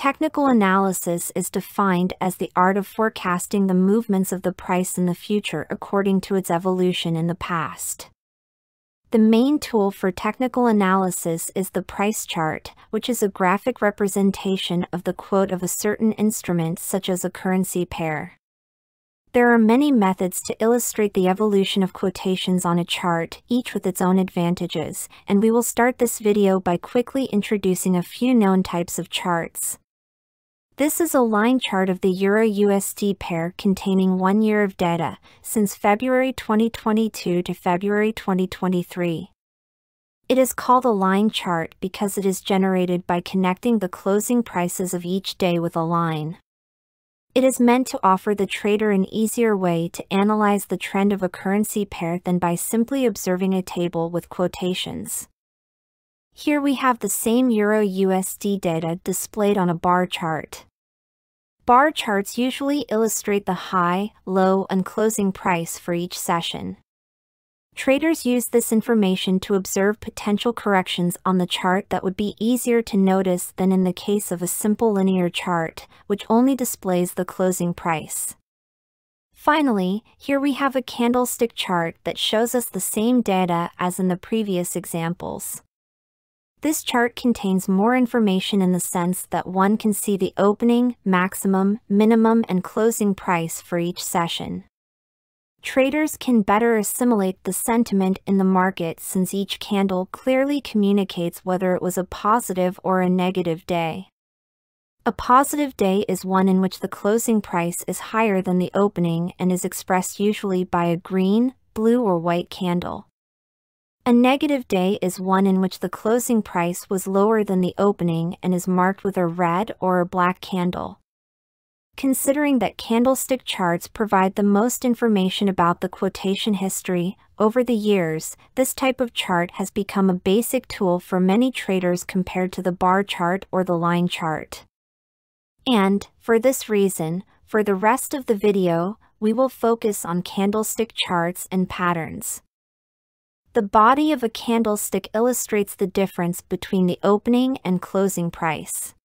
Technical analysis is defined as the art of forecasting the movements of the price in the future according to its evolution in the past. The main tool for technical analysis is the price chart, which is a graphic representation of the quote of a certain instrument such as a currency pair. There are many methods to illustrate the evolution of quotations on a chart, each with its own advantages, and we will start this video by quickly introducing a few known types of charts. This is a line chart of the Euro-USD pair containing 1 year of data, since February 2022 to February 2023. It is called a line chart because it is generated by connecting the closing prices of each day with a line. It is meant to offer the trader an easier way to analyze the trend of a currency pair than by simply observing a table with quotations. Here we have the same Euro-USD data displayed on a bar chart. Bar charts usually illustrate the high, low, and closing price for each session. Traders use this information to observe potential corrections on the chart that would be easier to notice than in the case of a simple linear chart, which only displays the closing price. Finally, here we have a candlestick chart that shows us the same data as in the previous examples. This chart contains more information in the sense that one can see the opening, maximum, minimum, and closing price for each session. Traders can better assimilate the sentiment in the market since each candle clearly communicates whether it was a positive or a negative day. A positive day is one in which the closing price is higher than the opening and is expressed usually by a green, blue, or white candle. A negative day is one in which the closing price was lower than the opening and is marked with a red or a black candle. Considering that candlestick charts provide the most information about the quotation history, over the years, this type of chart has become a basic tool for many traders compared to the bar chart or the line chart. And, for this reason, for the rest of the video, we will focus on candlestick charts and patterns. The body of a candlestick illustrates the difference between the opening and closing price.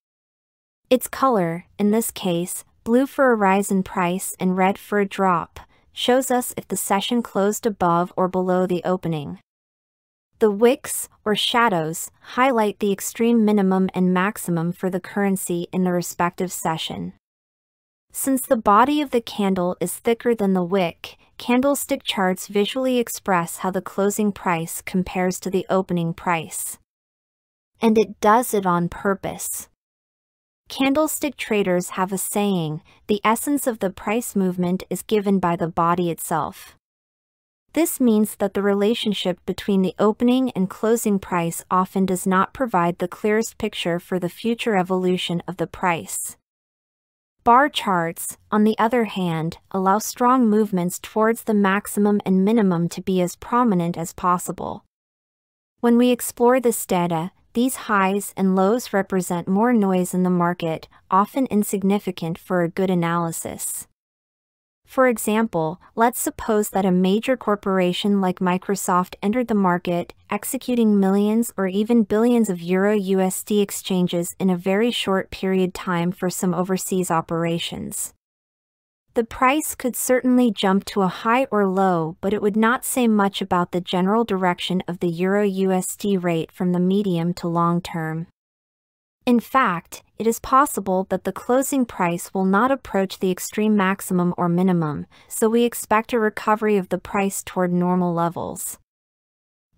Its color, in this case, blue for a rise in price and red for a drop, shows us if the session closed above or below the opening. The wicks, or shadows, highlight the extreme minimum and maximum for the currency in the respective session. Since the body of the candle is thicker than the wick, candlestick charts visually express how the closing price compares to the opening price. And it does it on purpose. Candlestick traders have a saying, the essence of the price movement is given by the body itself. This means that the relationship between the opening and closing price often does not provide the clearest picture for the future evolution of the price. Bar charts, on the other hand, allow strong movements towards the maximum and minimum to be as prominent as possible. When we explore this data, these highs and lows represent more noise in the market, often insignificant for a good analysis. For example, let's suppose that a major corporation like Microsoft entered the market, executing millions or even billions of Euro-USD exchanges in a very short period time for some overseas operations. The price could certainly jump to a high or low, but it would not say much about the general direction of the Euro-USD rate from the medium to long term. In fact, it is possible that the closing price will not approach the extreme maximum or minimum, so we expect a recovery of the price toward normal levels.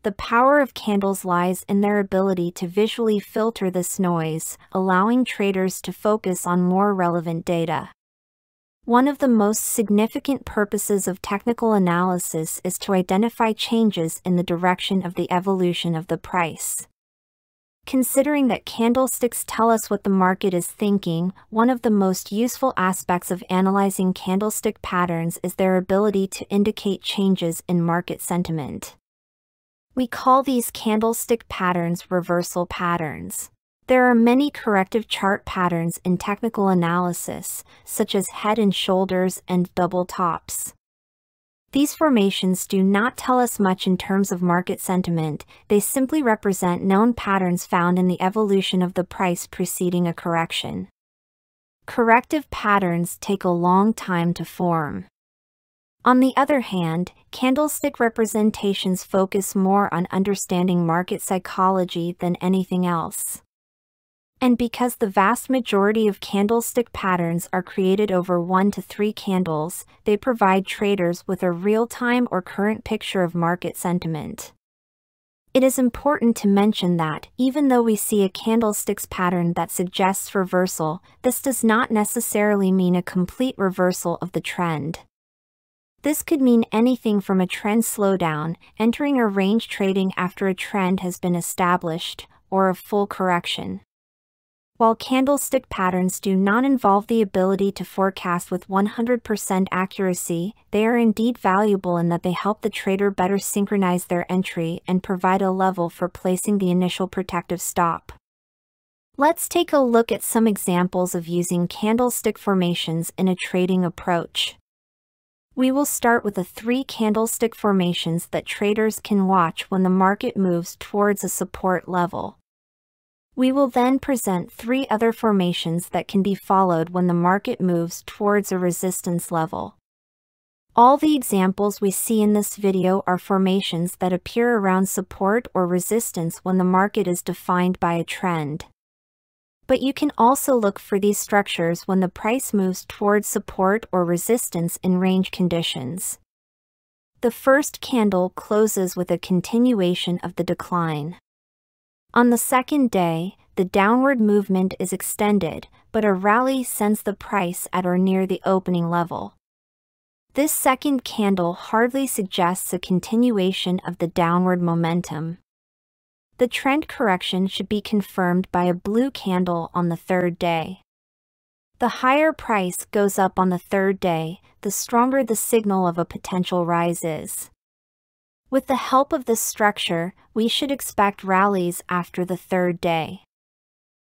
The power of candles lies in their ability to visually filter this noise, allowing traders to focus on more relevant data. One of the most significant purposes of technical analysis is to identify changes in the direction of the evolution of the price. Considering that candlesticks tell us what the market is thinking, one of the most useful aspects of analyzing candlestick patterns is their ability to indicate changes in market sentiment. We call these candlestick patterns reversal patterns. There are many corrective chart patterns in technical analysis, such as head and shoulders and double tops. These formations do not tell us much in terms of market sentiment, they simply represent known patterns found in the evolution of the price preceding a correction. Corrective patterns take a long time to form. On the other hand, candlestick representations focus more on understanding market psychology than anything else. And because the vast majority of candlestick patterns are created over 1 to 3 candles, they provide traders with a real-time or current picture of market sentiment. It is important to mention that, even though we see a candlestick's pattern that suggests reversal, this does not necessarily mean a complete reversal of the trend. This could mean anything from a trend slowdown, entering a range trading after a trend has been established, or a full correction. While candlestick patterns do not involve the ability to forecast with 100% accuracy, they are indeed valuable in that they help the trader better synchronize their entry and provide a level for placing the initial protective stop. Let's take a look at some examples of using candlestick formations in a trading approach. We will start with the 3 candlestick formations that traders can watch when the market moves towards a support level. We will then present 3 other formations that can be followed when the market moves towards a resistance level. All the examples we see in this video are formations that appear around support or resistance when the market is defined by a trend. But you can also look for these structures when the price moves towards support or resistance in range conditions. The first candle closes with a continuation of the decline. On the second day, the downward movement is extended, but a rally sends the price at or near the opening level. This second candle hardly suggests a continuation of the downward momentum. The trend correction should be confirmed by a blue candle on the third day. The higher price goes up on the third day, the stronger the signal of a potential rise is. With the help of this structure, we should expect rallies after the third day.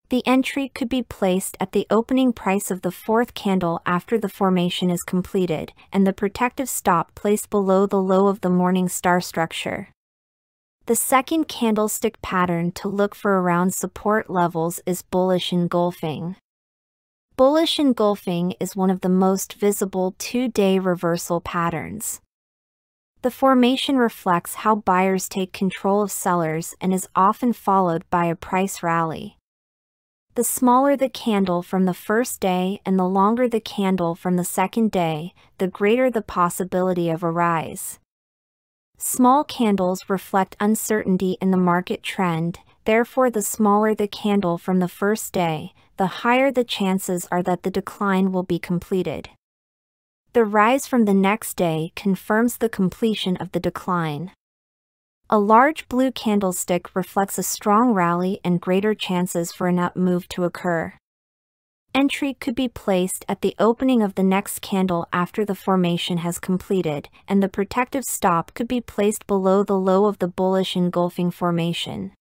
The entry could be placed at the opening price of the fourth candle after the formation is completed, and the protective stop placed below the low of the morning star structure. The second candlestick pattern to look for around support levels is bullish engulfing. Bullish engulfing is one of the most visible 2-day reversal patterns. The formation reflects how buyers take control of sellers and is often followed by a price rally. The smaller the candle from the first day and the longer the candle from the second day, the greater the possibility of a rise. Small candles reflect uncertainty in the market trend, therefore the smaller the candle from the first day, the higher the chances are that the decline will be completed. The rise from the next day confirms the completion of the decline. A large blue candlestick reflects a strong rally and greater chances for an up move to occur. Entry could be placed at the opening of the next candle after the formation has completed, and the protective stop could be placed below the low of the bullish engulfing formation.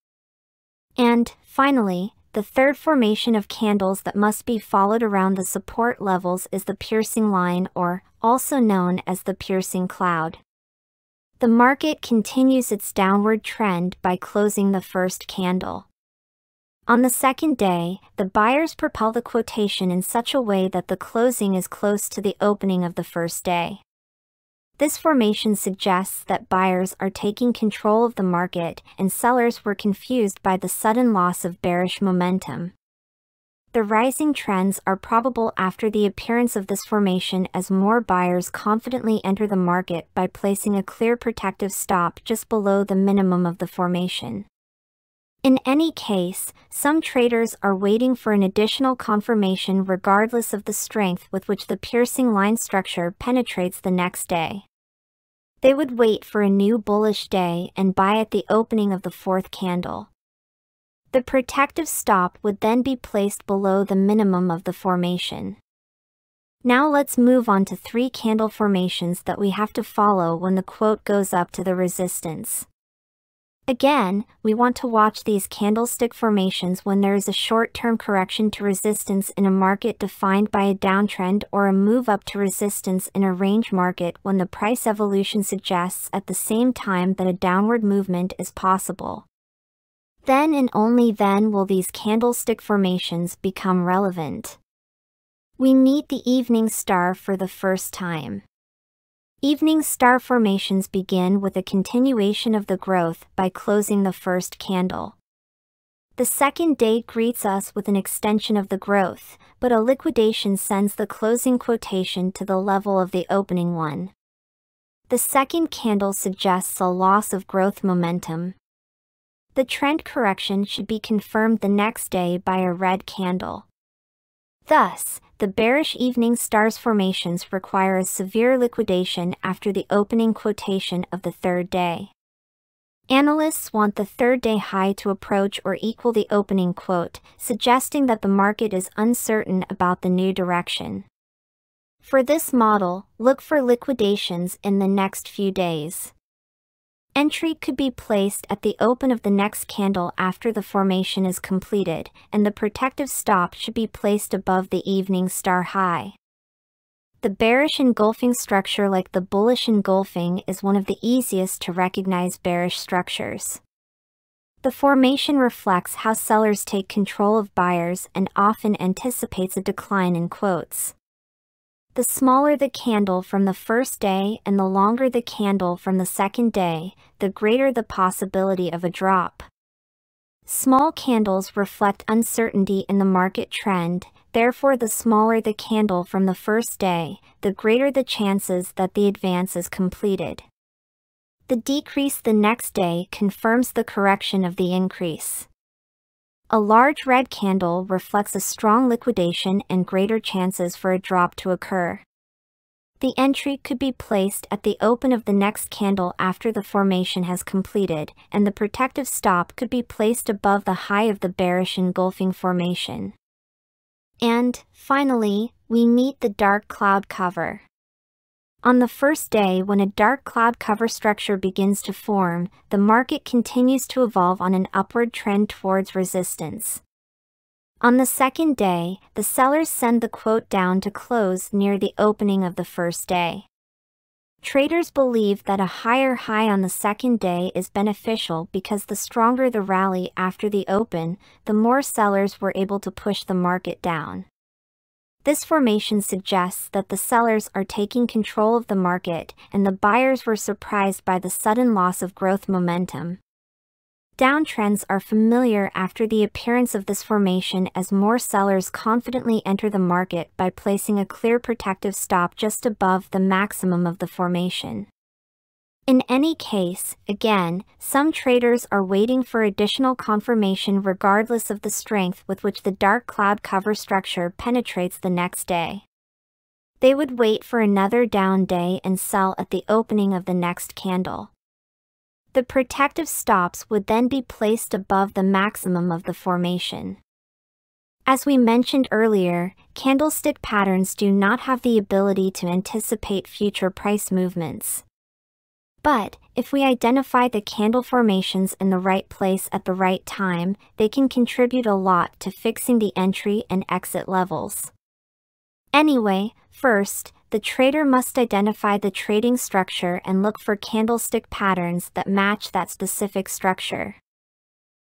And, finally, the third formation of candles that must be followed around the support levels is the piercing line, or also known as the piercing cloud. The market continues its downward trend by closing the first candle. On the second day, the buyers propel the quotation in such a way that the closing is close to the opening of the first day. This formation suggests that buyers are taking control of the market and sellers were confused by the sudden loss of bearish momentum. The rising trends are probable after the appearance of this formation as more buyers confidently enter the market by placing a clear protective stop just below the minimum of the formation. In any case, some traders are waiting for an additional confirmation regardless of the strength with which the piercing line structure penetrates the next day. They would wait for a new bullish day and buy at the opening of the fourth candle. The protective stop would then be placed below the minimum of the formation. Now let's move on to 3 candle formations that we have to follow when the quote goes up to the resistance. Again, we want to watch these candlestick formations when there is a short-term correction to resistance in a market defined by a downtrend or a move up to resistance in a range market when the price evolution suggests at the same time that a downward movement is possible. Then and only then will these candlestick formations become relevant. We meet the evening star for the first time. Evening star formations begin with a continuation of the growth by closing the first candle. The second day greets us with an extension of the growth, but a liquidation sends the closing quotation to the level of the opening one. The second candle suggests a loss of growth momentum. The trend correction should be confirmed the next day by a red candle. Thus, the bearish evening stars formations require a severe liquidation after the opening quotation of the third day. Analysts want the third day high to approach or equal the opening quote, suggesting that the market is uncertain about the new direction. For this model, look for liquidations in the next few days. Entry could be placed at the open of the next candle after the formation is completed, and the protective stop should be placed above the evening star high. The bearish engulfing structure, like the bullish engulfing, is one of the easiest to recognize bearish structures. The formation reflects how sellers take control of buyers and often anticipates a decline in quotes. The smaller the candle from the first day and the longer the candle from the second day, the greater the possibility of a drop. Small candles reflect uncertainty in the market trend, therefore the smaller the candle from the first day, the greater the chances that the advance is completed. The decrease the next day confirms the correction of the increase. A large red candle reflects a strong liquidation and greater chances for a drop to occur. The entry could be placed at the open of the next candle after the formation has completed, and the protective stop could be placed above the high of the bearish engulfing formation. And, finally, we meet the dark cloud cover. On the first day, when a dark cloud cover structure begins to form, the market continues to evolve on an upward trend towards resistance. On the second day, the sellers send the quote down to close near the opening of the first day. Traders believe that a higher high on the second day is beneficial because the stronger the rally after the open, the more sellers were able to push the market down. This formation suggests that the sellers are taking control of the market and the buyers were surprised by the sudden loss of growth momentum. Downtrends are familiar after the appearance of this formation as more sellers confidently enter the market by placing a clear protective stop just above the maximum of the formation. In any case, again, some traders are waiting for additional confirmation regardless of the strength with which the dark cloud cover structure penetrates the next day. They would wait for another down day and sell at the opening of the next candle. The protective stops would then be placed above the maximum of the formation. As we mentioned earlier, candlestick patterns do not have the ability to anticipate future price movements. But, if we identify the candle formations in the right place at the right time, they can contribute a lot to fixing the entry and exit levels. Anyway, first, the trader must identify the trading structure and look for candlestick patterns that match that specific structure.